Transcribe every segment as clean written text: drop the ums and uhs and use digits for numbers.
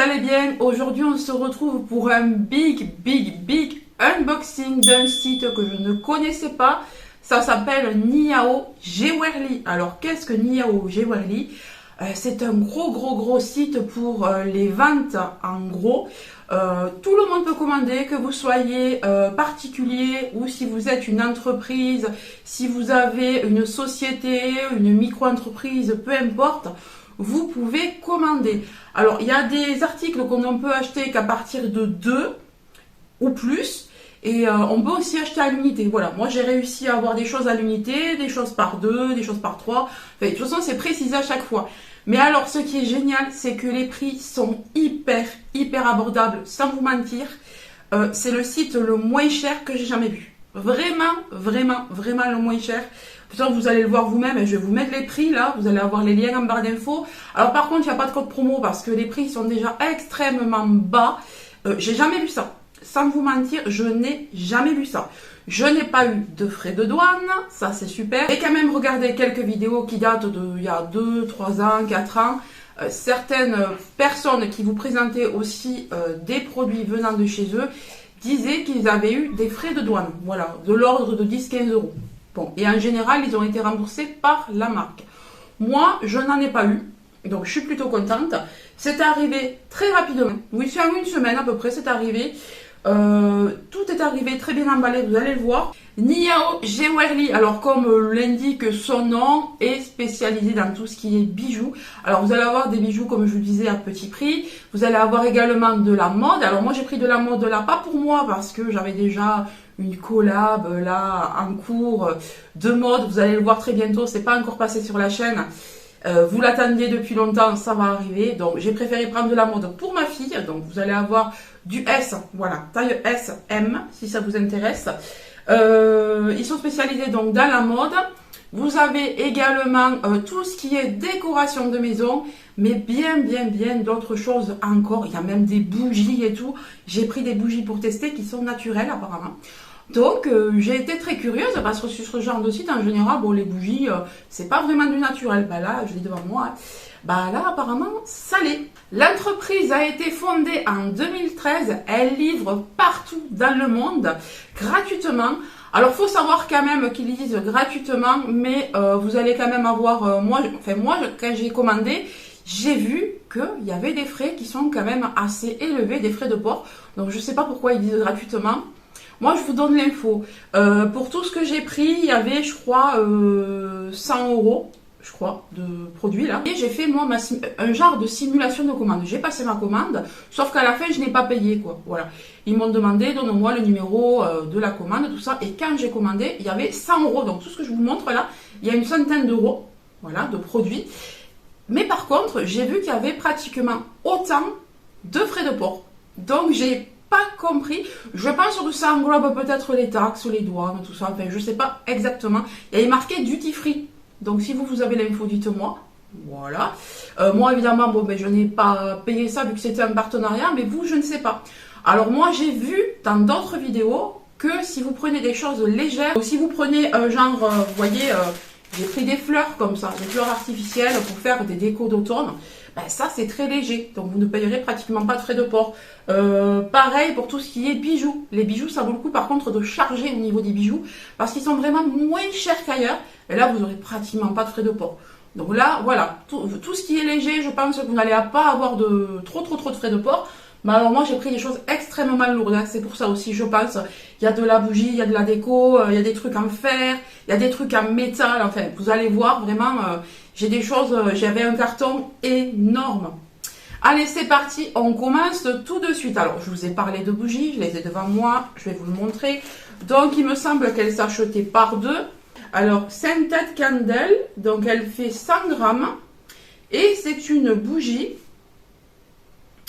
allez bien? Aujourd'hui, on se retrouve pour un big unboxing d'un site que je ne connaissais pas. Ça s'appelle Niao Jewelry. Alors, qu'est-ce que Niao Jewelry? C'est un gros site pour les ventes en gros. Tout le monde peut commander, que vous soyez particulier ou si vous êtes une entreprise, si vous avez une société, une micro-entreprise, peu importe, vous pouvez commander. Alors, il y a des articles qu'on ne peut acheter qu'à partir de 2 ou plus. Et on peut aussi acheter à l'unité. Voilà, moi j'ai réussi à avoir des choses à l'unité, des choses par 2, des choses par 3. Enfin, de toute façon, c'est précisé à chaque fois. Mais alors, ce qui est génial, c'est que les prix sont hyper abordables, sans vous mentir. C'est le site le moins cher que j'ai jamais vu. Vraiment le moins cher. Pourtant, vous allez le voir vous-même. Je vais vous mettre les prix là. Vous allez avoir les liens en barre d'infos. Alors, par contre, il n'y a pas de code promo parce que les prix sont déjà extrêmement bas. J'ai jamais vu ça. Sans vous mentir, je n'ai jamais vu ça. Je n'ai pas eu de frais de douane, ça c'est super. J'ai quand même regardé quelques vidéos qui datent d'il y a 2, 3 ans, 4 ans. Certaines personnes qui vous présentaient aussi des produits venant de chez eux disaient qu'ils avaient eu des frais de douane. Voilà, de l'ordre de 10-15 euros. Bon, et en général, ils ont été remboursés par la marque. Moi, je n'en ai pas eu. Donc, je suis plutôt contente. C'est arrivé très rapidement. Oui, c'est en une semaine à peu près, c'est arrivé. Tout est arrivé très bien emballé, vous allez le voir. Niao Jewelry, alors comme l'indique son nom, est spécialisé dans tout ce qui est bijoux. Alors vous allez avoir des bijoux comme je vous disais à petit prix. Vous allez avoir également de la mode. Alors moi j'ai pris de la mode là, pas pour moi parce que j'avais déjà une collab là en cours de mode. Vous allez le voir très bientôt, c'est pas encore passé sur la chaîne. Vous l'attendiez depuis longtemps, ça va arriver. Donc j'ai préféré prendre de la mode pour ma fille. Donc vous allez avoir du S, voilà, taille S, M, si ça vous intéresse. Ils sont spécialisés donc dans la mode. Vous avez également tout ce qui est décoration de maison, mais bien d'autres choses encore. Il y a même des bougies et tout. J'ai pris des bougies pour tester qui sont naturelles apparemment. Donc, j'ai été très curieuse parce que sur ce genre de site, en général, bon, les bougies, c'est pas vraiment du naturel. Bah là, je l'ai devant moi. Hein. Bah là, apparemment, ça l'est. L'entreprise a été fondée en 2013. Elle livre partout dans le monde, gratuitement. Alors, faut savoir quand même qu'ils disent gratuitement, mais vous allez quand même avoir... moi, quand j'ai commandé, j'ai vu qu'il y avait des frais qui sont quand même assez élevés, des frais de port. Donc, je sais pas pourquoi ils disent gratuitement. Moi, je vous donne l'info. Pour tout ce que j'ai pris, il y avait, je crois, 100 euros, je crois, de produits là. Et j'ai fait, moi, un genre de simulation de commande. J'ai passé ma commande, sauf qu'à la fin, je n'ai pas payé, quoi. Voilà. Ils m'ont demandé, donne-moi le numéro de la commande, tout ça. Et quand j'ai commandé, il y avait 100 euros. Donc, tout ce que je vous montre là, il y a une centaine d'euros, voilà, de produits. Mais par contre, j'ai vu qu'il y avait pratiquement autant de frais de port. Donc, j'ai pas compris. Je pense que ça englobe peut-être les taxes, les douanes, tout ça. Enfin, je sais pas exactement. Il y avait marqué duty free. Donc, si vous avez l'info, dites-moi. Voilà. Moi, évidemment, bon, ben, je n'ai pas payé ça vu que c'était un partenariat, mais vous, je ne sais pas. Alors, moi, j'ai vu dans d'autres vidéos que si vous prenez des choses légères, ou si vous prenez genre, vous voyez, j'ai pris des fleurs comme ça, des fleurs artificielles pour faire des décos d'automne. Ben ça c'est très léger, donc vous ne payerez pratiquement pas de frais de port. Pareil pour tout ce qui est bijoux. Les bijoux, ça vaut le coup par contre de charger au niveau des bijoux, parce qu'ils sont vraiment moins chers qu'ailleurs. Et là, vous n'aurez pratiquement pas de frais de port. Donc là, voilà, tout ce qui est léger, je pense que vous n'allez pas avoir de trop de frais de port. Mais alors moi, j'ai pris des choses extrêmement lourdes. Hein. C'est pour ça aussi, je pense. Il y a de la bougie, il y a de la déco, il y a des trucs en fer, il y a des trucs en métal. Enfin, vous allez voir vraiment... j'ai des choses, j'avais un carton énorme. Allez, c'est parti, on commence tout de suite. Alors, je vous ai parlé de bougies, je les ai devant moi, je vais vous le montrer. Donc, il me semble qu'elle s'achetait par 2. Alors, Scented Candle, donc elle fait 100 grammes. Et c'est une bougie.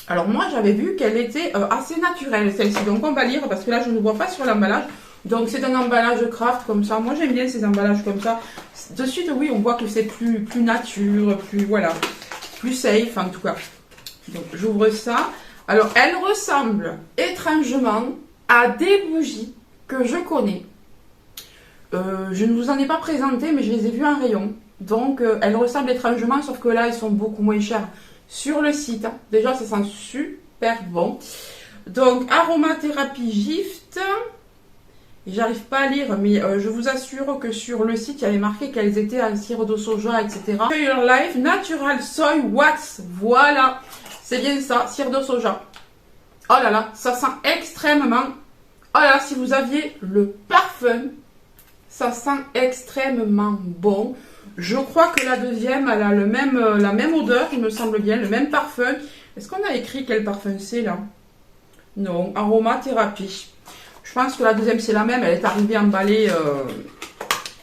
Alors, moi, j'avais vu qu'elle était assez naturelle, celle-ci. Donc, on va lire, parce que là, je ne vois pas sur l'emballage. Donc, c'est un emballage craft comme ça. Moi, j'aime bien ces emballages comme ça. De suite, oui, on voit que c'est plus nature, voilà, plus safe en tout cas. Donc, j'ouvre ça. Alors, elle ressemble étrangement à des bougies que je connais. Je ne vous en ai pas présenté, mais je les ai vues en rayon. Donc, elles ressemblent étrangement, sauf que là, elles sont beaucoup moins chères. sur le site. Déjà, ça sent super bon. Donc, aromathérapie Gift. J'arrive pas à lire, mais je vous assure que sur le site, il y avait marqué qu'elles étaient en cire de soja, etc. Your Life Natural Soy Wax. Voilà, c'est bien ça, cire de soja. Oh là là, ça sent extrêmement... Oh là là, si vous aviez le parfum, ça sent extrêmement bon. Je crois que la deuxième, elle a la même odeur, il me semble bien, le même parfum. Est-ce qu'on a écrit quel parfum c'est là? Non, aromathérapie. Je pense que la deuxième c'est la même, elle est arrivée emballée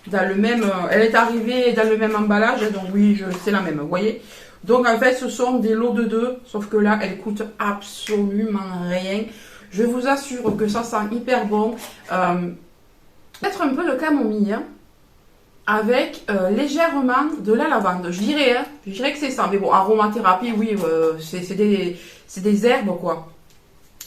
dans le même... elle est arrivée dans le même emballage, donc oui, c'est la même, vous voyez. Donc en fait, ce sont des lots de 2, sauf que là, elles coûtent absolument rien. Je vous assure que ça sent hyper bon. Peut-être un peu de camomille, hein, avec légèrement de la lavande. Je dirais que c'est ça. Mais bon, aromathérapie, oui, c'est des herbes, quoi.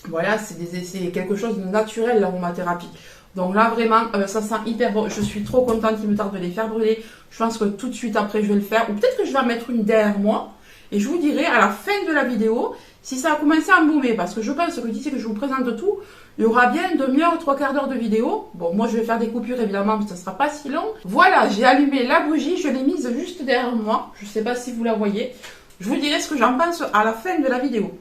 Voilà, c'est quelque chose de naturel, l'aromathérapie. Donc là, vraiment, ça sent hyper bon. Je suis trop contente, il me tarde de les faire brûler. Je pense que tout de suite après, je vais le faire. Ou peut-être que je vais en mettre une derrière moi. Et je vous dirai à la fin de la vidéo si ça a commencé à embaumer. Parce que je pense que d'ici que je vous présente tout, il y aura bien une demi-heure, 3/4 d'heure de vidéo. Bon, moi, je vais faire des coupures, évidemment, mais ça ne sera pas si long. Voilà, j'ai allumé la bougie. Je l'ai mise juste derrière moi. Je ne sais pas si vous la voyez. Je vous dirai ce que j'en pense à la fin de la vidéo.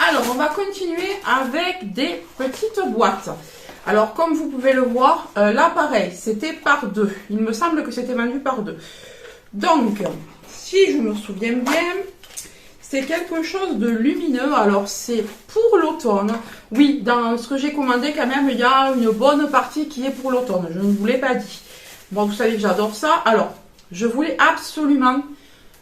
Alors, on va continuer avec des petites boîtes. Alors, comme vous pouvez le voir, là, pareil, c'était par 2. Il me semble que c'était vendu par 2. Donc, si je me souviens bien, c'est quelque chose de lumineux. Alors, c'est pour l'automne. Oui, dans ce que j'ai commandé, quand même, il y a une bonne partie qui est pour l'automne. Je ne vous l'ai pas dit. Bon, vous savez que j'adore ça. Alors, je voulais absolument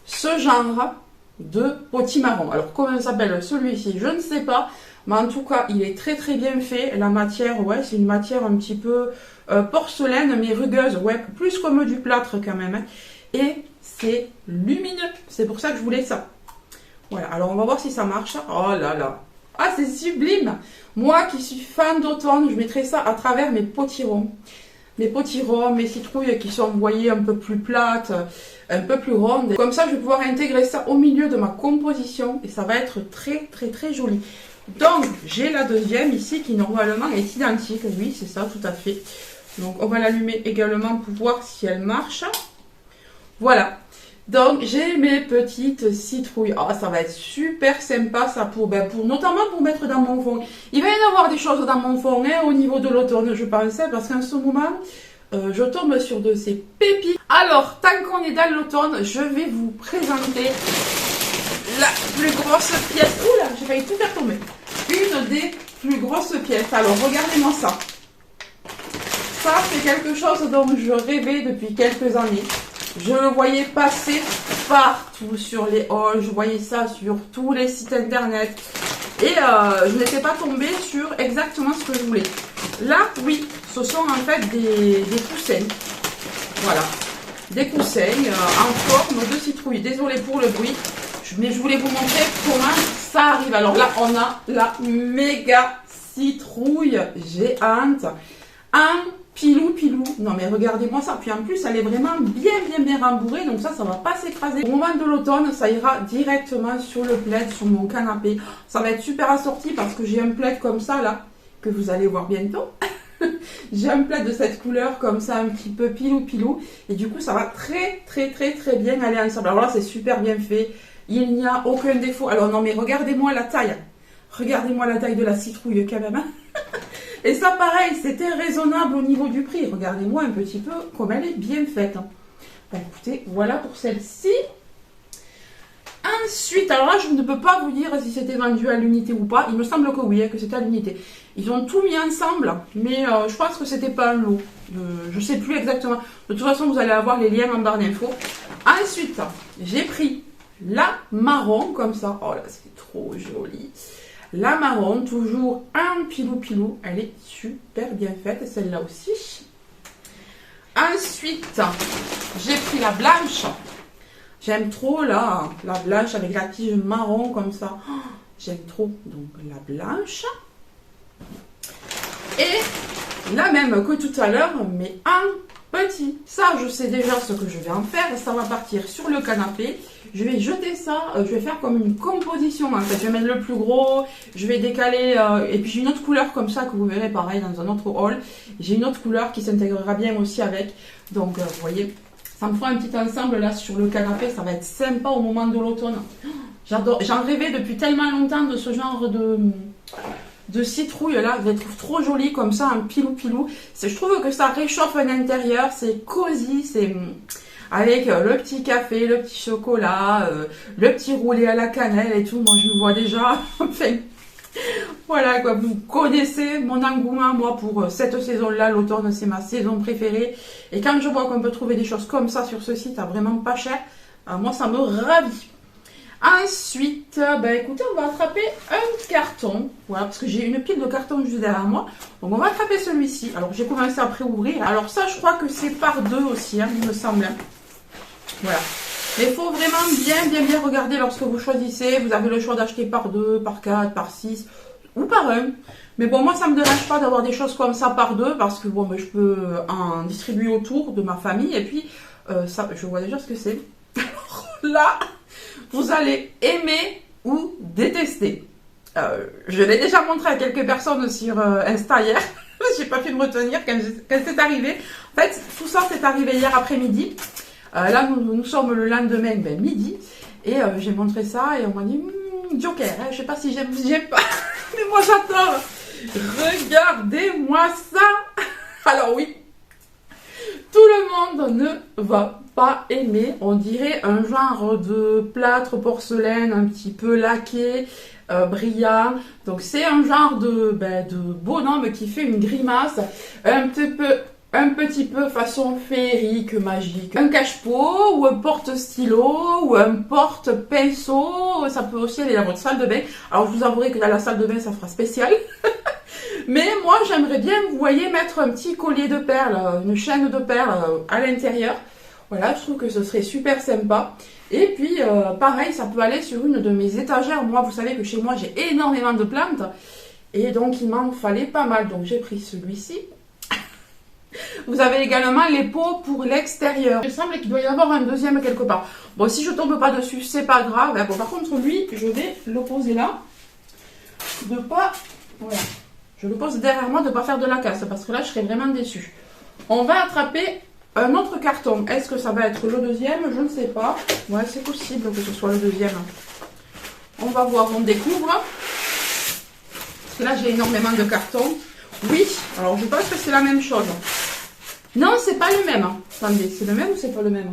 ce genre de potimarron. Alors, comment s'appelle celui-ci? Je ne sais pas. Mais en tout cas, il est très très bien fait. La matière, ouais, c'est une matière un petit peu porcelaine, mais rugueuse. Ouais, plus comme du plâtre quand même. Hein. Et c'est lumineux. C'est pour ça que je voulais ça. Voilà, alors on va voir si ça marche. Oh là là. Ah, c'est sublime. Moi qui suis fan d'automne, je mettrai ça à travers mes potirons. Mes potirons, mes citrouilles qui sont, vous voyez, un peu plus plates, un peu plus rondes. Comme ça, je vais pouvoir intégrer ça au milieu de ma composition. Et ça va être très très très joli. Donc, j'ai la deuxième ici qui normalement est identique. Oui, c'est ça, tout à fait. Donc, on va l'allumer également pour voir si elle marche. Voilà. Donc, j'ai mes petites citrouilles. Ah, ça va être super sympa, ça, notamment pour mettre dans mon fond. Il va y en avoir des choses dans mon fond, hein, au niveau de l'automne, je pensais, parce qu'en ce moment, je tombe sur de ces pépites. Alors, tant qu'on est dans l'automne, je vais vous présenter la plus grosse pièce. Oula, j'ai failli tout faire tomber. Une des plus grosses pièces. Alors, regardez-moi ça. Ça, c'est quelque chose dont je rêvais depuis quelques années. Je le voyais passer partout sur les halls. Je voyais ça sur tous les sites internet. Et je n'étais pas tombée sur exactement ce que je voulais. Là, oui, ce sont en fait des coussins. Voilà. Des coussins en forme de citrouille. Désolée pour le bruit. Mais je voulais vous montrer comment ça arrive. Alors là, on a la méga citrouille géante en pilou. Non mais regardez-moi ça. Puis en plus, elle est vraiment bien rembourrée. Donc ça va pas s'écraser. Au moment de l'automne, ça ira directement sur le plaid, sur mon canapé. Ça va être super assorti parce que j'ai un plaid comme ça là, que vous allez voir bientôt. J'ai un plaid de cette couleur comme ça, un petit peu pilou. Et du coup, ça va très bien aller ensemble. Alors là, c'est super bien fait. Il n'y a aucun défaut. Alors non, mais regardez-moi la taille. Regardez-moi la taille de la citrouille quand même. Et ça, pareil, c'était raisonnable au niveau du prix. Regardez-moi un petit peu comme elle est bien faite. Ben, écoutez, voilà pour celle-ci. Ensuite, alors là, je ne peux pas vous dire si c'était vendu à l'unité ou pas. Il me semble que oui, que c'était à l'unité. Ils ont tout mis ensemble, mais je pense que c'était pas un lot. Je ne sais plus exactement. De toute façon, vous allez avoir les liens en barre d'infos. Ensuite, j'ai pris la marron, comme ça. Oh là, c'est trop joli. La marron, toujours un pilou. Elle est super bien faite, celle-là aussi. Ensuite, j'ai pris la blanche. J'aime trop là, la blanche avec la tige marron comme ça. Oh, j'aime trop. Donc la blanche. Et la même que tout à l'heure, mais en petit. Ça, je sais déjà ce que je vais en faire. Ça va partir sur le canapé. Je vais jeter ça. Je vais faire comme une composition. En fait, je vais mettre le plus gros. Je vais décaler. Et puis j'ai une autre couleur comme ça que vous verrez pareil dans un autre haul. J'ai une autre couleur qui s'intégrera bien aussi avec. Donc, vous voyez, ça me fera un petit ensemble là sur le canapé. Ça va être sympa au moment de l'automne. J'adore. J'en rêvais depuis tellement longtemps de ce genre de citrouille là, je les trouve trop jolies comme ça, un pilou. Je trouve que ça réchauffe l'intérieur, c'est cosy, c'est avec le petit café, le petit chocolat, le petit roulé à la cannelle et tout. Moi je me vois déjà. Enfin, voilà quoi, vous connaissez mon engouement moi pour cette saison-là, l'automne c'est ma saison préférée. Et quand je vois qu'on peut trouver des choses comme ça sur ce site à vraiment pas cher, moi ça me ravit. Ensuite, écoutez, on va attraper un carton. Voilà, parce que j'ai une pile de cartons juste derrière moi. Donc, on va attraper celui-ci. Alors, j'ai commencé à pré-ouvrir. Alors, ça, je crois que c'est par deux aussi, hein, il me semble. Voilà. Mais il faut vraiment bien regarder lorsque vous choisissez. Vous avez le choix d'acheter par deux, par quatre, par six ou par un. Mais bon, moi, ça ne me dérange pas d'avoir des choses comme ça par deux parce que bon, je peux en distribuer autour de ma famille. Et puis, ça, je vois déjà ce que c'est. Alors là... Vous allez aimer ou détester. Je l'ai déjà montré à quelques personnes sur Insta hier. J'ai pas pu me retenir quand c'est arrivé. En fait, tout ça c'est arrivé hier après-midi. Là, nous sommes le lendemain, midi. Et j'ai montré ça et on m'a dit Joker. Hein, je sais pas si j'aime ou si j'aime pas. Mais moi j'adore. Regardez-moi ça. Alors oui. Tout le monde ne va pas aimer, on dirait un genre de plâtre porcelaine un petit peu laqué, brillant. Donc c'est un genre de bonhomme qui fait une grimace un petit peu façon féerique, magique. Un cache-pot ou un porte-stylo ou un porte-pinceau, ça peut aussi aller dans votre salle de bain. Alors je vous avouerai que dans la salle de bain ça fera spécial. Mais moi, j'aimerais bien, vous voyez, mettre un petit collier de perles, une chaîne de perles à l'intérieur. Voilà, je trouve que ce serait super sympa. Et puis, pareil, ça peut aller sur une de mes étagères. Moi, vous savez que chez moi, j'ai énormément de plantes. Et donc, il m'en fallait pas mal. Donc, j'ai pris celui-ci. Vous avez également les pots pour l'extérieur. Il semble qu'il doit y avoir un deuxième quelque part. Bon, si je tombe pas dessus, c'est pas grave. Bon, par contre, lui, je vais le poser là. De pas... Voilà. Je le pose derrière moi de ne pas faire de la casse parce que là je serais vraiment déçue. On va attraper un autre carton. Est-ce que ça va être le deuxième? Je ne sais pas. Ouais, c'est possible que ce soit le deuxième. On va voir, on découvre. Parce que là j'ai énormément de cartons. Oui, alors je pense que c'est la même chose. Non, c'est pas le même. Attendez, c'est le même ou c'est pas le même?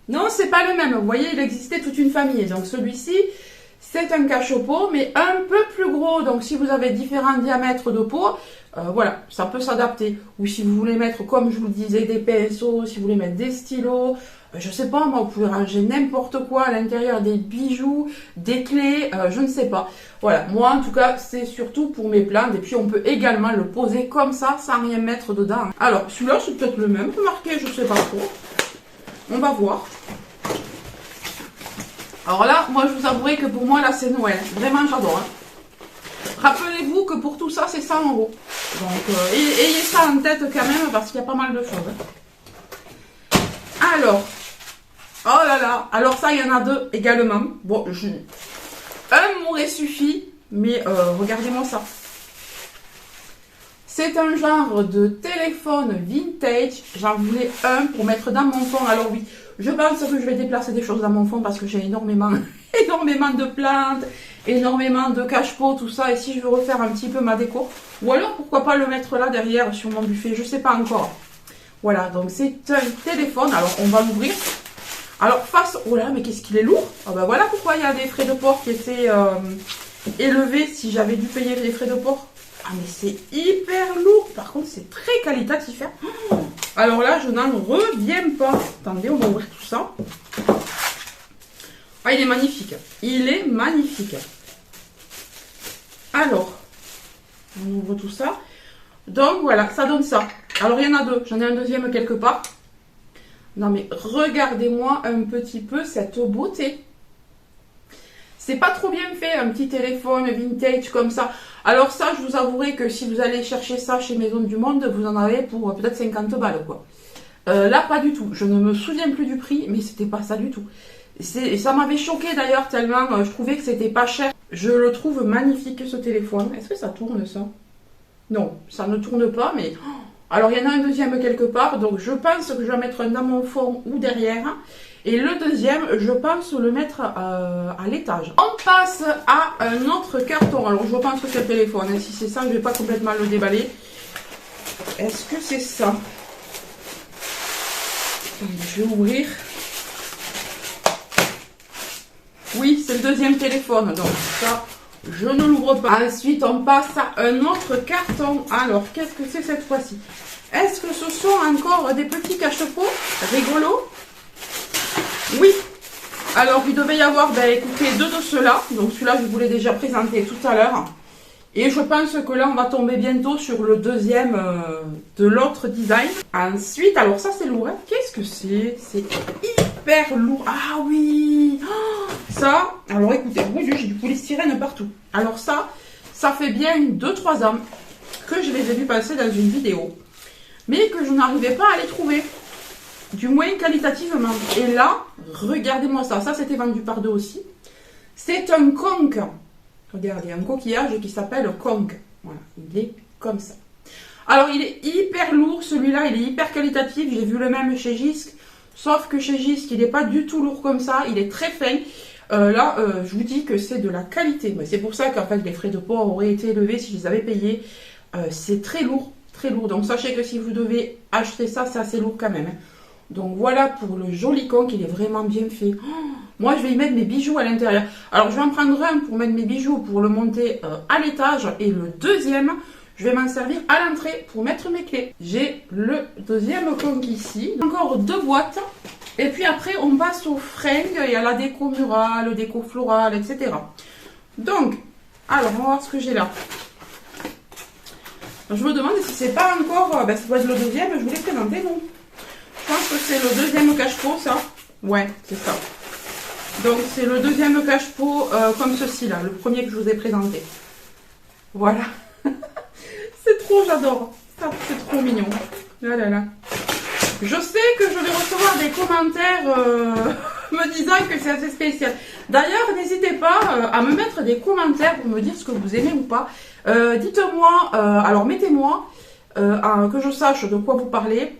Non, c'est pas le même. Vous voyez, il existait toute une famille. Donc celui-ci... C'est un cache-pot, mais un peu plus gros. Donc, si vous avez différents diamètres de pot, voilà, ça peut s'adapter. Ou si vous voulez mettre, comme je vous le disais, des pinceaux, si vous voulez mettre des stylos, je sais pas, moi, vous pouvez ranger n'importe quoi à l'intérieur, des bijoux, des clés, je ne sais pas. Voilà, moi, en tout cas, c'est surtout pour mes plantes. Et puis, on peut également le poser comme ça, sans rien mettre dedans. Alors, celui-là, c'est peut-être le même, remarquez, je sais pas trop. On va voir. Alors là, moi, je vous avouerai que pour moi, là, c'est Noël. Vraiment, j'adore. Hein. Rappelez-vous que pour tout ça, c'est 100 €. Donc, ayez ça en tête quand même, parce qu'il y a pas mal de choses. Hein. Alors, oh là là. Alors ça, il y en a deux également. Bon, un m'aurait suffi, mais regardez-moi ça. C'est un genre de téléphone vintage. J'en voulais un pour mettre dans mon fond. Alors oui, je pense que je vais déplacer des choses dans mon fond parce que j'ai énormément de plantes, énormément de cache-pots, tout ça. Et si je veux refaire un petit peu ma déco, ou alors pourquoi pas le mettre là derrière sur mon buffet, je sais pas encore. Voilà, donc c'est un téléphone. Alors on va l'ouvrir. Alors face, oh là, mais qu'est-ce qu'il est lourd. Ah ben voilà pourquoi il y a des frais de port qui étaient élevés si j'avais dû payer les frais de port. Ah mais c'est hyper lourd. Par contre c'est très qualitatif. Hein. Alors là je n'en reviens pas. Attendez, on va ouvrir tout ça. Ah il est magnifique. Il est magnifique. Alors, on ouvre tout ça. Donc voilà, ça donne ça. Alors il y en a deux. J'en ai un deuxième quelque part. Non mais regardez-moi un petit peu cette beauté. C'est pas trop bien fait, un petit téléphone vintage comme ça. Alors ça, je vous avouerai que si vous allez chercher ça chez Maison du Monde, vous en avez pour peut-être 50 balles, quoi. Là, pas du tout. Je ne me souviens plus du prix, mais c'était pas ça du tout. Ça m'avait choqué d'ailleurs, tellement je trouvais que c'était pas cher. Je le trouve magnifique ce téléphone. Est-ce que ça tourne ça? Non, ça ne tourne pas, mais... Alors, il y en a un deuxième quelque part, donc je pense que je vais mettre un dans mon fond ou derrière. Et le deuxième, je pense le mettre à l'étage. On passe à un autre carton. Alors, je pense que c'est le téléphone. Si c'est ça, je ne vais pas complètement le déballer. Est-ce que c'est ça? Je vais ouvrir. Oui, c'est le deuxième téléphone. Donc, ça, je ne l'ouvre pas. Ensuite, on passe à un autre carton. Alors, qu'est-ce que c'est cette fois-ci? Est-ce que ce sont encore des petits cache-pots rigolos? Oui. Alors, il devait y avoir, ben, écoutez, deux de ceux-là. Donc, celui-là, je vous l'ai déjà présenté tout à l'heure. Et je pense que là, on va tomber bientôt sur le deuxième de l'autre design. Ensuite, alors ça, c'est lourd. Hein. Qu'est-ce que c'est? C'est hyper lourd. Ah oui, oh, ça, alors écoutez, j'ai du polystyrène partout. Alors ça fait bien 2-3 ans que je les ai vus passer dans une vidéo. Mais que je n'arrivais pas à les trouver. Du moins qualitativement. Et là, regardez-moi ça. Ça, c'était vendu par deux aussi. C'est un conque. Regardez, un coquillage qui s'appelle conque. Voilà, il est comme ça. Alors, il est hyper lourd, celui-là, il est hyper qualitatif. J'ai vu le même chez Jysque. Sauf que chez Jysque, il n'est pas du tout lourd comme ça. Il est très fin. Là, je vous dis que c'est de la qualité. C'est pour ça qu'en fait, les frais de port auraient été élevés si je les avais payés. C'est très lourd, très lourd. Donc, sachez que si vous devez acheter ça, c'est assez lourd quand même. Donc, voilà pour le joli conque. Il est vraiment bien fait. Oh, moi, je vais y mettre mes bijoux à l'intérieur. Alors, je vais en prendre un pour mettre mes bijoux, pour le monter à l'étage. Et le deuxième, je vais m'en servir à l'entrée pour mettre mes clés. J'ai le deuxième conque ici. Encore deux boîtes. Et puis après, on passe aux fringues et à la déco murale, déco florale, etc. Donc, alors, on va voir ce que j'ai là. Je me demande si c'est pas encore... ça doit être le deuxième, je vous l'ai présenté, non? Je pense que c'est le deuxième cache-pot, ça. Ouais, c'est ça. Donc, c'est le deuxième cache-pot comme ceci, là. Le premier que je vous ai présenté. Voilà. C'est trop, j'adore. Ça, c'est trop mignon. Là, là, là. Je sais que je vais recevoir des commentaires me disant que c'est assez spécial. D'ailleurs, n'hésitez pas à me mettre des commentaires pour me dire ce que vous aimez ou pas. Dites-moi, alors mettez-moi que je sache de quoi vous parlez.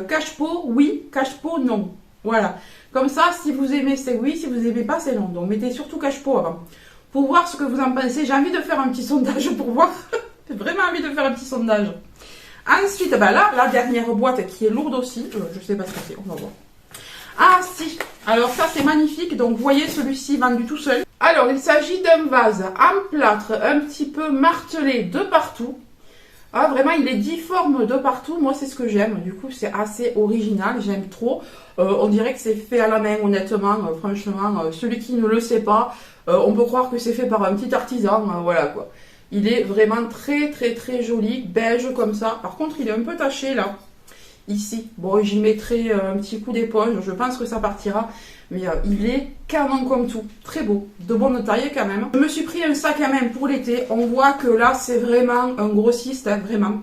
Cache-pot, oui. Cache-pot, non. Voilà. Comme ça, si vous aimez, c'est oui. Si vous aimez pas, c'est non. Donc, mettez surtout cache-pot avant. Pour voir ce que vous en pensez. J'ai envie de faire un petit sondage pour voir. J'ai vraiment envie de faire un petit sondage. Ensuite, là, la dernière boîte qui est lourde aussi. Je sais pas ce que c'est, on va voir. Ah si, alors ça c'est magnifique. Donc vous voyez celui-ci vendu tout seul. Alors il s'agit d'un vase en plâtre un petit peu martelé de partout. Ah vraiment il est difforme de partout. Moi c'est ce que j'aime. Du coup c'est assez original, j'aime trop. On dirait que c'est fait à la main honnêtement. Franchement, celui qui ne le sait pas, on peut croire que c'est fait par un petit artisan. Voilà quoi. Il est vraiment très très très joli, beige comme ça. Par contre, il est un peu taché là, ici. Bon, j'y mettrai un petit coup d'éponge, je pense que ça partira. Mais il est canon comme tout, très beau, de bonne taille quand même. Je me suis pris un sac à main pour l'été. On voit que là, c'est vraiment un grossiste, hein, vraiment.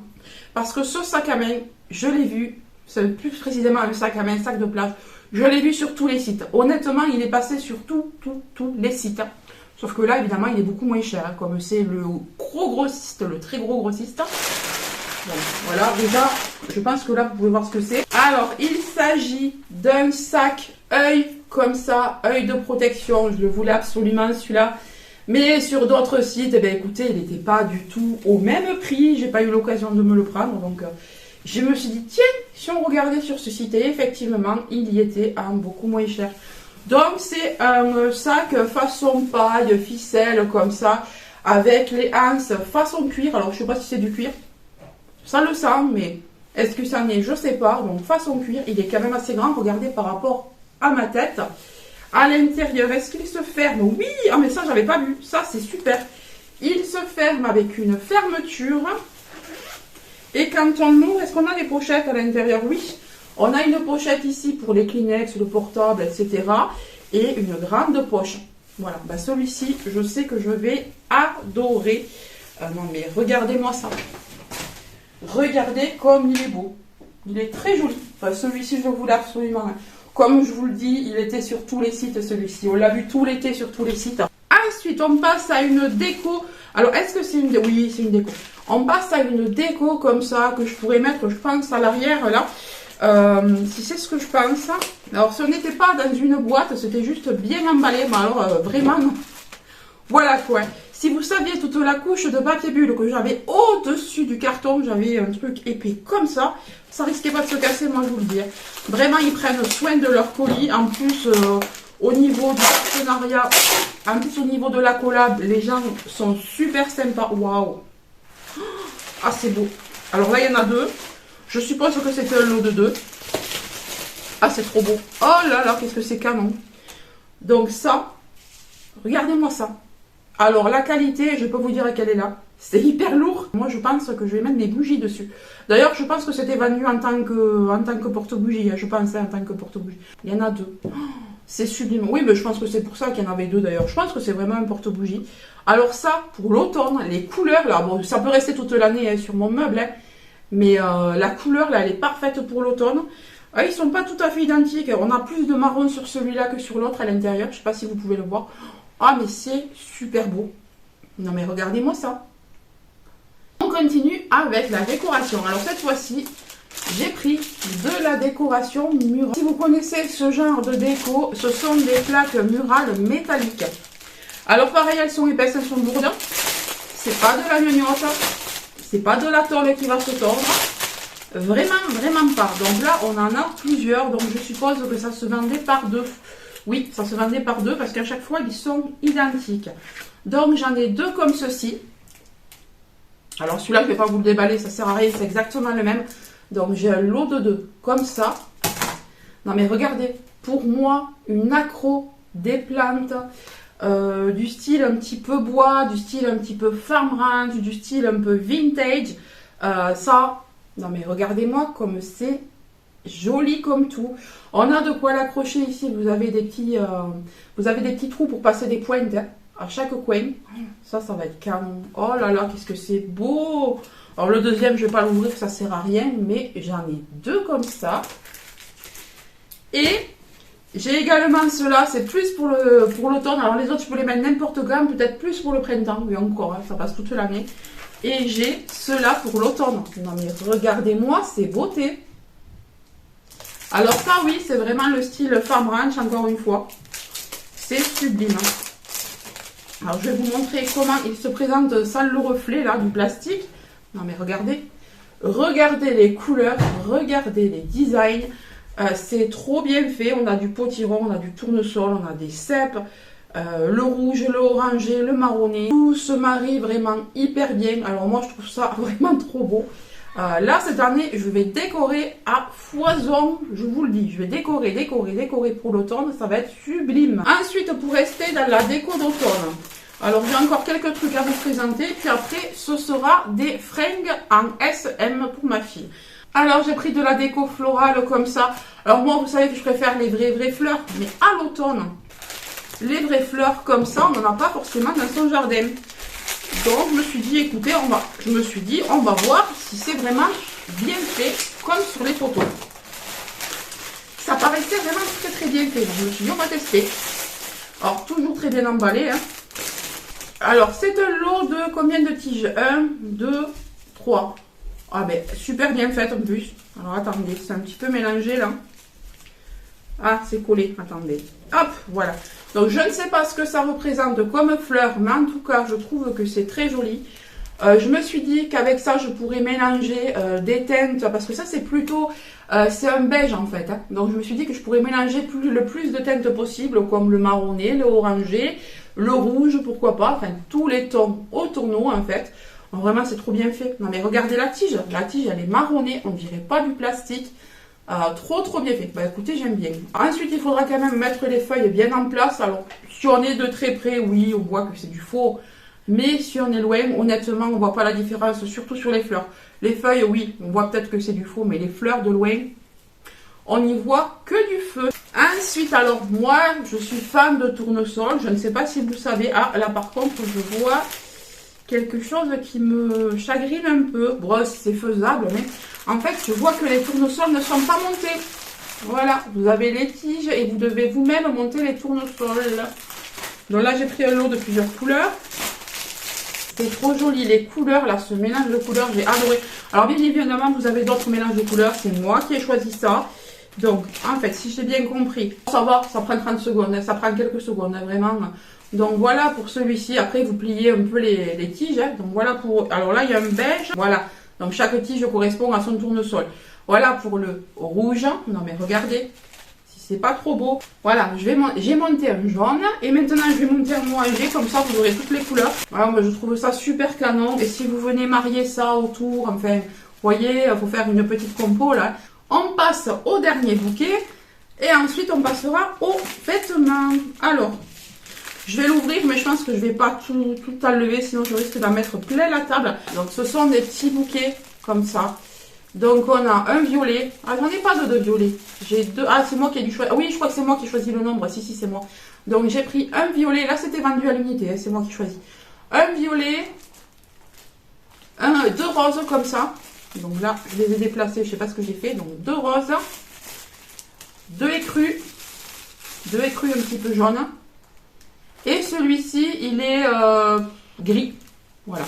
Parce que ce sac à main, je l'ai vu, c'est plus précisément un sac à main, sac de plage. Je l'ai vu sur tous les sites. Honnêtement, il est passé sur tous les sites. Sauf que là, évidemment, il est beaucoup moins cher. Hein, comme c'est le gros grossiste, le très gros grossiste. Bon, voilà, déjà, je pense que là, vous pouvez voir ce que c'est. Alors, il s'agit d'un sac œil, comme ça, œil de protection. Je le voulais absolument, celui-là. Mais sur d'autres sites, eh bien, écoutez, il n'était pas du tout au même prix. J'ai pas eu l'occasion de me le prendre. Donc, je me suis dit, tiens, si on regardait sur ce site, et effectivement, il y était beaucoup moins cher. Donc, c'est un sac façon paille, ficelle, comme ça, avec les anses façon cuir. Alors, je ne sais pas si c'est du cuir. Ça le sent, mais est-ce que ça en est? Je ne sais pas. Donc, façon cuir, il est quand même assez grand. Regardez par rapport à ma tête. À l'intérieur, est-ce qu'il se ferme? Oui! Ah, mais ça, je n'avais pas vu. Ça, c'est super. Il se ferme avec une fermeture. Et quand on l'ouvre, est-ce qu'on a des pochettes à l'intérieur? Oui. On a une pochette ici pour les Kleenex, le portable, etc. Et une grande poche. Voilà, celui-ci, je sais que je vais adorer. Non mais regardez-moi ça. Regardez comme il est beau. Il est très joli. Enfin, celui-ci, je le voulais absolument. Comme je vous le dis, il était sur tous les sites, celui-ci. On l'a vu tout l'été sur tous les sites. Ensuite, on passe à une déco. Alors, est-ce que c'est une déco? Oui, c'est une déco. On passe à une déco comme ça, que je pourrais mettre, je pense, à l'arrière, là. Si c'est ce que je pense. Alors, ce n'était pas dans une boîte, c'était juste bien emballé. Mais alors, vraiment, voilà quoi. Si vous saviez toute la couche de papier bulle que j'avais au-dessus du carton, j'avais un truc épais comme ça risquait pas de se casser, moi je vous le dis. Vraiment, ils prennent soin de leur colis. En plus, au niveau du partenariat, en plus au niveau de la collab, les gens sont super sympas. Waouh! Ah, c'est beau. Alors là, il y en a deux. Je suppose que c'est un lot de deux. Ah, c'est trop beau. Oh là là, qu'est-ce que c'est canon. Donc ça, regardez-moi ça. Alors la qualité, je peux vous dire qu'elle est là. C'est hyper lourd. Moi, je pense que je vais mettre des bougies dessus. D'ailleurs, je pense que c'était vendu en tant que porte-bougie. Je pensais en tant que porte-bougie. Il y en a deux. Oh, c'est sublime. Oui, mais je pense que c'est pour ça qu'il y en avait deux d'ailleurs. Je pense que c'est vraiment un porte-bougie. Alors ça, pour l'automne, les couleurs, là, bon, ça peut rester toute l'année sur mon meuble. Hein, mais la couleur, là, elle est parfaite pour l'automne. Ils sont pas tout à fait identiques. On a plus de marron sur celui-là que sur l'autre à l'intérieur. Je sais pas si vous pouvez le voir. Ah, mais c'est super beau. Non, mais regardez-moi ça. On continue avec la décoration. Alors, cette fois-ci, j'ai pris de la décoration murale. Si vous connaissez ce genre de déco, ce sont des plaques murales métalliques. Alors, pareil, elles sont épaisses, elles sont lourdes. C'est pas de la gnognotte. C'est pas de la tôle qui va se tordre. Vraiment, vraiment pas. Donc là, on en a plusieurs. Donc, je suppose que ça se vendait par deux. Oui, ça se vendait par deux parce qu'à chaque fois, ils sont identiques. Donc, j'en ai deux comme ceci. Alors, celui-là, je ne vais pas vous le déballer, ça sert à rien, c'est exactement le même. Donc, j'ai un lot de deux comme ça. Non, mais regardez, pour moi, une accro, des plantes, du style un petit peu bois, du style un petit peu farm ranch, du style un peu vintage. Ça, non, mais regardez-moi comme c'est joli comme tout. On a de quoi l'accrocher ici. Vous avez des petits trous pour passer des pointes hein, à chaque coin. Ça va être canon. Oh là là, qu'est-ce que c'est beau. Alors le deuxième, je ne vais pas l'ouvrir, ça sert à rien, mais j'en ai deux comme ça. Et j'ai également ceux-là, c'est plus pour l'automne. Alors les autres, je peux les mettre n'importe quand, peut-être plus pour le printemps. Oui, encore, hein, ça passe toute l'année. Et j'ai ceux-là pour l'automne. Non mais regardez-moi ces beautés. Alors ça, oui, c'est vraiment le style farm ranch, encore une fois. C'est sublime. Alors, je vais vous montrer comment il se présente sans le reflet, là, du plastique. Non, mais regardez. Regardez les couleurs, regardez les designs. C'est trop bien fait. On a du potiron, on a du tournesol, on a des cèpes, le rouge, le orangé, le marronné. Tout se marie vraiment hyper bien. Alors, moi, je trouve ça vraiment trop beau. Là, cette année, je vais décorer à foison, je vous le dis. Je vais décorer pour l'automne, ça va être sublime. Ensuite, pour rester dans la déco d'automne, alors j'ai encore quelques trucs à vous présenter. Puis après, ce sera des fringues en SM pour ma fille. Alors, j'ai pris de la déco florale comme ça. Alors moi, vous savez que je préfère les vraies fleurs. Mais à l'automne, les vraies fleurs comme ça, on n'en a pas forcément dans son jardin. Donc je me suis dit, écoutez, on va voir si c'est vraiment bien fait comme sur les photos. Ça paraissait vraiment très bien fait. Donc je me suis dit, on va tester. Alors toujours très bien emballé. Hein. Alors c'est un lot de combien de tiges? 1, 2, 3. Ah ben super bien fait en plus. Alors attendez, c'est un petit peu mélangé là. Ah, c'est collé, attendez. Hop, voilà. Donc, je ne sais pas ce que ça représente comme fleur, mais en tout cas, je trouve que c'est très joli. Je me suis dit qu'avec ça, je pourrais mélanger des teintes, parce que ça, c'est plutôt... c'est un beige, en fait. Hein. Donc, je me suis dit que je pourrais mélanger le plus de teintes possible, comme le marronné, le orangé, le rouge, pourquoi pas. Enfin, tous les tons au tourneau, en fait. Donc, vraiment, c'est trop bien fait. Non, mais regardez la tige. La tige, elle est marronnée, on dirait pas du plastique. Trop bien fait. Bah écoutez, j'aime bien. Ensuite, il faudra quand même mettre les feuilles bien en place. Alors, si on est de très près, oui, on voit que c'est du faux. Mais si on est loin, honnêtement, on voit pas la différence, surtout sur les fleurs. Les feuilles, oui, on voit peut-être que c'est du faux, mais les fleurs de loin, on n'y voit que du feu. Ensuite, alors moi, je suis fan de tournesol. Je ne sais pas si vous savez. Ah, là par contre, je vois quelque chose qui me chagrine un peu. Bon, c'est faisable, mais en fait, je vois que les tournesols ne sont pas montés. Voilà, vous avez les tiges et vous devez vous-même monter les tournesols. Donc là, j'ai pris un lot de plusieurs couleurs. C'est trop joli, les couleurs, là, ce mélange de couleurs, j'ai adoré. Alors, bien évidemment, vous avez d'autres mélanges de couleurs, c'est moi qui ai choisi ça. Donc, en fait, si j'ai bien compris, ça va, ça prend 30 secondes, hein, ça prend quelques secondes, hein, vraiment. Donc, voilà pour celui-ci. Après, vous pliez un peu les tiges. Hein. Donc, voilà pour... Alors là, il y a un beige. Voilà. Donc, chaque tige correspond à son tournesol. Voilà pour le rouge. Non, mais regardez. C'est pas trop beau. Voilà, j'ai monté un jaune et maintenant je vais monter un orangé, comme ça vous aurez toutes les couleurs. Alors moi je trouve ça super canon et si vous venez marier ça autour, enfin, vous voyez, il faut faire une petite compo là. On passe au dernier bouquet et ensuite on passera aux vêtements. Alors, je vais l'ouvrir mais je pense que je vais pas tout enlever sinon je risque d'en mettre plein la table. Donc ce sont des petits bouquets comme ça. Donc on a un violet. Ah, j'en ai pas de violet. J'ai deux. Ah, c'est moi qui ai dû choisir. Oui, je crois que c'est moi qui ai choisi le nombre. Si, c'est moi. Donc j'ai pris un violet. Là, c'était vendu à l'unité. Hein, c'est moi qui choisis. Un violet. Deux roses comme ça. Donc là, je les ai déplacés. Je sais pas ce que j'ai fait. Donc deux roses. Deux écrus. Deux écrus un petit peu jaunes. Et celui-ci, il est gris. Voilà.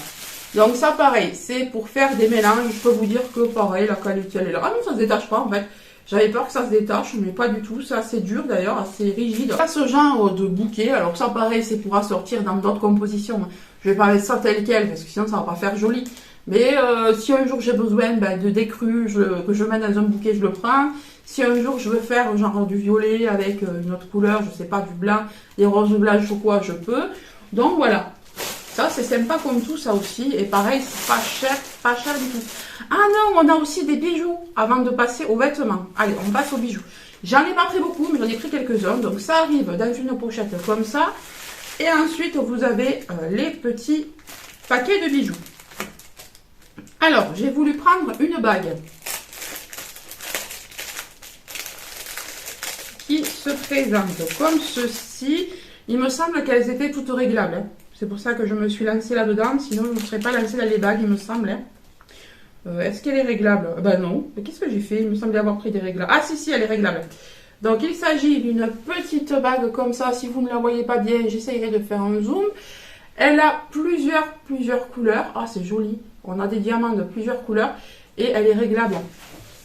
Donc ça pareil, c'est pour faire des mélanges, je peux vous dire que pareil, la qualité elle est là. Ah non, ça se détache pas en fait. J'avais peur que ça se détache, mais pas du tout. C'est assez dur d'ailleurs, assez rigide. Pas ce genre de bouquet, alors ça pareil, c'est pour assortir dans d'autres compositions. Je vais pas mettre ça tel quel, parce que sinon ça va pas faire joli. Mais si un jour j'ai besoin de d'écrus, que je mets dans un bouquet, je le prends. Si un jour je veux faire genre du violet avec une autre couleur, je sais pas, du blanc, des roses blanches ou quoi, je peux. Donc voilà. Ça, c'est sympa comme tout, ça aussi. Et pareil, c'est pas cher du tout. Ah non, on a aussi des bijoux avant de passer aux vêtements. Allez, on passe aux bijoux. J'en ai pas pris beaucoup, mais j'en ai pris quelques-uns. Donc, ça arrive dans une pochette comme ça. Et ensuite, vous avez les petits paquets de bijoux. Alors, j'ai voulu prendre une bague qui se présente comme ceci. Il me semble qu'elles étaient toutes réglables. Hein. C'est pour ça que je me suis lancée là-dedans. Sinon, je ne me serais pas lancée dans les bagues, il me semble. Hein. Est-ce qu'elle est réglable? Ben non. Mais qu'est-ce que j'ai fait? Il me semblait avoir pris des réglables. Ah si, elle est réglable. Donc, il s'agit d'une petite bague comme ça. Si vous ne la voyez pas bien, j'essayerai de faire un zoom. Elle a plusieurs couleurs. Ah, c'est joli. On a des diamants de plusieurs couleurs. Et elle est réglable.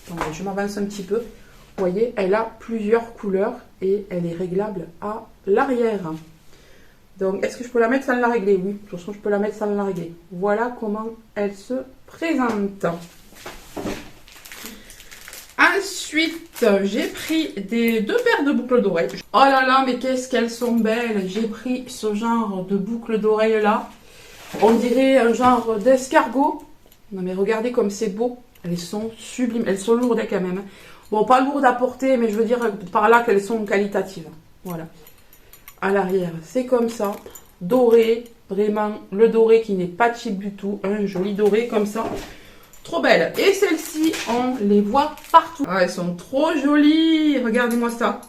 Donc, je m'avance un petit peu. Vous voyez, elle a plusieurs couleurs. Et elle est réglable à l'arrière. Donc, est-ce que je peux la mettre sans la régler? Oui, de toute façon, je peux la mettre sans la régler. Voilà comment elle se présente. Ensuite, j'ai pris deux paires de boucles d'oreilles. Oh là là, mais qu'est-ce qu'elles sont belles! J'ai pris ce genre de boucles d'oreilles là. On dirait un genre d'escargot. Non mais regardez comme c'est beau. Elles sont sublimes. Elles sont lourdes quand même. Bon, pas lourdes à porter, mais je veux dire par là qu'elles sont qualitatives. Voilà. À l'arrière, c'est comme ça, doré, vraiment le doré qui n'est pas cheap du tout, un joli doré comme ça, trop belle. Et celles-ci, on les voit partout. Ah, elles sont trop jolies, regardez-moi ça.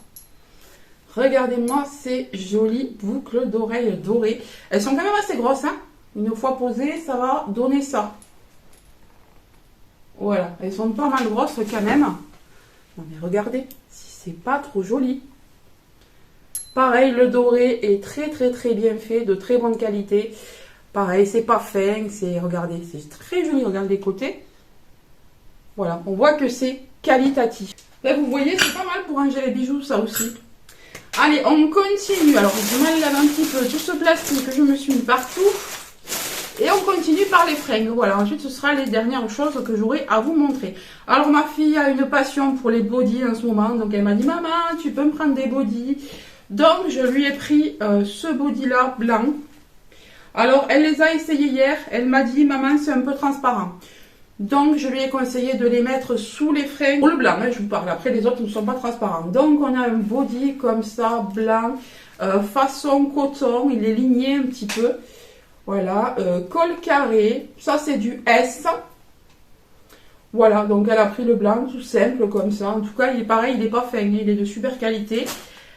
Regardez-moi ces jolies boucles d'oreilles dorées. Elles sont quand même assez grosses, hein. Une fois posées, ça va donner ça. Voilà, elles sont pas mal grosses quand même. Non mais regardez, si c'est pas trop joli. Pareil, le doré est très bien fait, de très bonne qualité. Pareil, c'est pas fin, regardez, c'est très joli, regardez les côtés. Voilà, on voit que c'est qualitatif. Là, vous voyez, c'est pas mal pour ranger les bijoux, ça aussi. Allez, on continue. Alors, je m'enlève un petit peu tout ce plastique que je me suis mis partout. Et on continue par les fringues. Voilà, ensuite, ce sera les dernières choses que j'aurai à vous montrer. Alors, ma fille a une passion pour les bodys en ce moment. Donc, elle m'a dit, maman, tu peux me prendre des bodys. Donc, je lui ai pris ce body-là, blanc. Alors, elle les a essayés hier. Elle m'a dit, maman, c'est un peu transparent. Donc, je lui ai conseillé de les mettre sous les fringues. Pour le blanc, hein, je vous parle. Après, les autres ne sont pas transparents. Donc, on a un body comme ça, blanc, façon coton. Il est ligné un petit peu. Voilà, col carré. Ça, c'est du S. Voilà, donc elle a pris le blanc, tout simple, comme ça. En tout cas, il est pareil, il n'est pas fin. Il est de super qualité.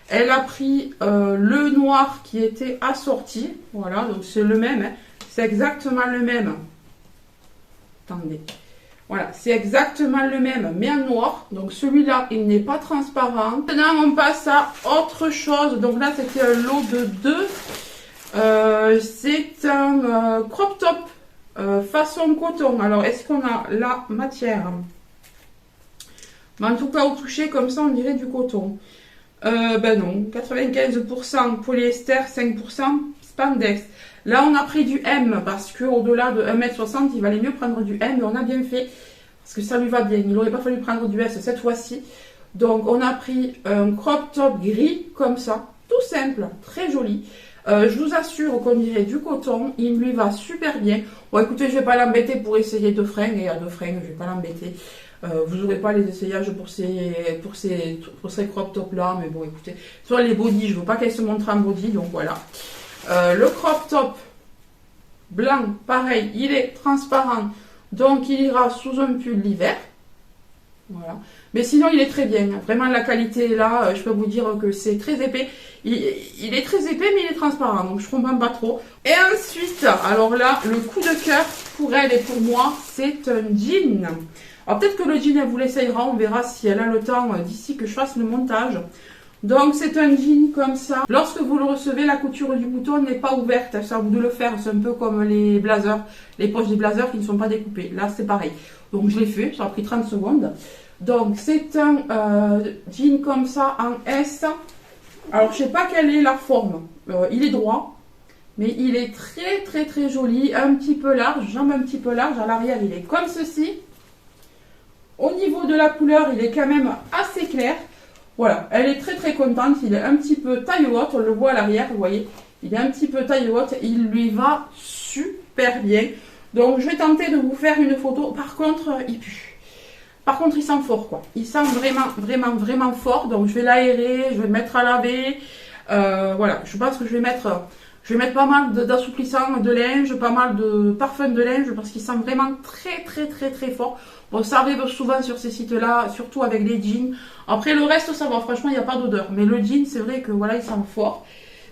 Elle a pris le noir qui était assorti. Voilà, donc c'est le même. Hein. c'est exactement le même. Attendez. Voilà, c'est exactement le même, mais en noir. Donc celui-là, il n'est pas transparent. Maintenant, on passe à autre chose. Donc là, c'était un lot de 2. C'est un crop top façon coton. Alors, est-ce qu'on a la matière? Mais en tout cas, au toucher, comme ça, on dirait du coton. Ben non, 95% polyester, 5% spandex. Là, on a pris du M parce qu'au-delà de 1m60, il valait mieux prendre du M et on a bien fait parce que ça lui va bien. Il n'aurait pas fallu prendre du S cette fois-ci. Donc, on a pris un crop top gris comme ça, tout simple, très joli. Je vous assure qu'on dirait du coton, il lui va super bien. Bon, écoutez, je ne vais pas l'embêter pour essayer de fringues et à deux fringues, je ne vais pas l'embêter. Vous n'aurez pas les essayages pour ces crop top là, mais bon, écoutez, sur les bodys, je ne veux pas qu'elle se montre en body, donc voilà. Le crop top blanc, pareil, il est transparent, donc il ira sous un pull l'hiver. Voilà. Mais sinon, il est très bien. Vraiment, la qualité là, je peux vous dire que c'est très épais. Il est très épais, mais il est transparent, donc je comprends pas trop. Et ensuite, alors là, le coup de cœur pour elle et pour moi, c'est un jean. Alors peut-être que le jean, elle vous l'essayera, on verra si elle a le temps d'ici que je fasse le montage. Donc c'est un jean comme ça. Lorsque vous le recevez, la couture du bouton n'est pas ouverte. C'est à vous de le faire. C'est un peu comme les blazers, les poches des blazers qui ne sont pas découpées. Là c'est pareil. Donc je l'ai fait, ça a pris 30 secondes. Donc c'est un jean comme ça en S. Alors je sais pas quelle est la forme. Il est droit, mais il est très très très joli. Un petit peu large, jambe un petit peu large. À l'arrière il est comme ceci. Au niveau de la couleur, il est quand même assez clair. Voilà, elle est très très contente. Il est un petit peu taille haute, on le voit à l'arrière, vous voyez. Il est un petit peu taille haute. Il lui va super bien. Donc, je vais tenter de vous faire une photo. Par contre, il pue. Par contre, il sent fort, quoi. Il sent vraiment, vraiment, vraiment fort. Donc, je vais l'aérer, je vais le mettre à laver. Voilà, je pense que je vais mettre pas mal d'assouplissant de linge, pas mal de parfum de linge, parce qu'il sent vraiment très, très, très, très fort. Bon, ça arrive souvent sur ces sites-là, surtout avec les jeans. Après, le reste, ça va. Franchement, il n'y a pas d'odeur. Mais le jean, c'est vrai que voilà, il sent fort.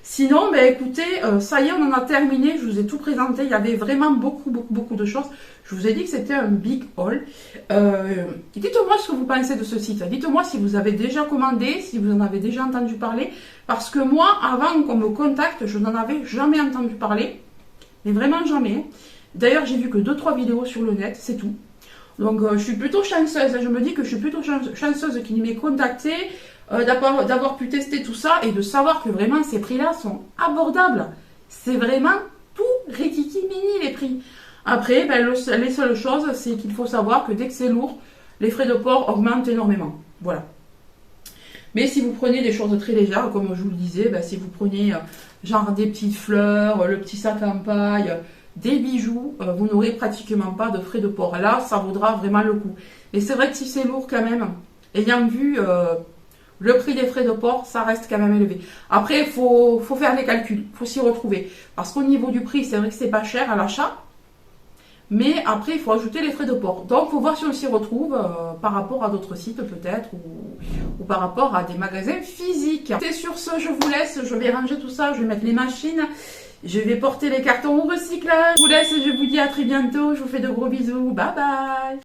Sinon, ben écoutez, ça y est, on en a terminé. Je vous ai tout présenté. Il y avait vraiment beaucoup, beaucoup, beaucoup de choses. Je vous ai dit que c'était un big haul. Dites-moi ce que vous pensez de ce site. Dites-moi si vous avez déjà commandé, si vous en avez déjà entendu parler. Parce que moi, avant qu'on me contacte, je n'en avais jamais entendu parler. Mais vraiment jamais. D'ailleurs, j'ai vu que 2-3 vidéos sur le net, c'est tout. Donc, je suis plutôt chanceuse. Je me dis que je suis plutôt chanceuse qu'il m'ait contacté, d'avoir pu tester tout ça et de savoir que vraiment ces prix-là sont abordables. C'est vraiment tout rikiki mini les prix. Après, ben, les seules choses, c'est qu'il faut savoir que dès que c'est lourd, les frais de port augmentent énormément. Voilà. Mais si vous prenez des choses très légères, comme je vous le disais, ben, si vous prenez genre des petites fleurs, le petit sac en paille, des bijoux, vous n'aurez pratiquement pas de frais de port. Là, ça vaudra vraiment le coup. Et c'est vrai que si c'est lourd quand même, ayant vu le prix des frais de port, ça reste quand même élevé. Après, il faut faire les calculs, il faut s'y retrouver. Parce qu'au niveau du prix, c'est vrai que c'est pas cher à l'achat. Mais après, il faut ajouter les frais de port. Donc, il faut voir si on s'y retrouve par rapport à d'autres sites peut-être ou par rapport à des magasins physiques. Et sur ce, je vous laisse. Je vais ranger tout ça. Je vais mettre les machines. Je vais porter les cartons au recyclage. Je vous laisse et je vous dis à très bientôt. Je vous fais de gros bisous. Bye bye.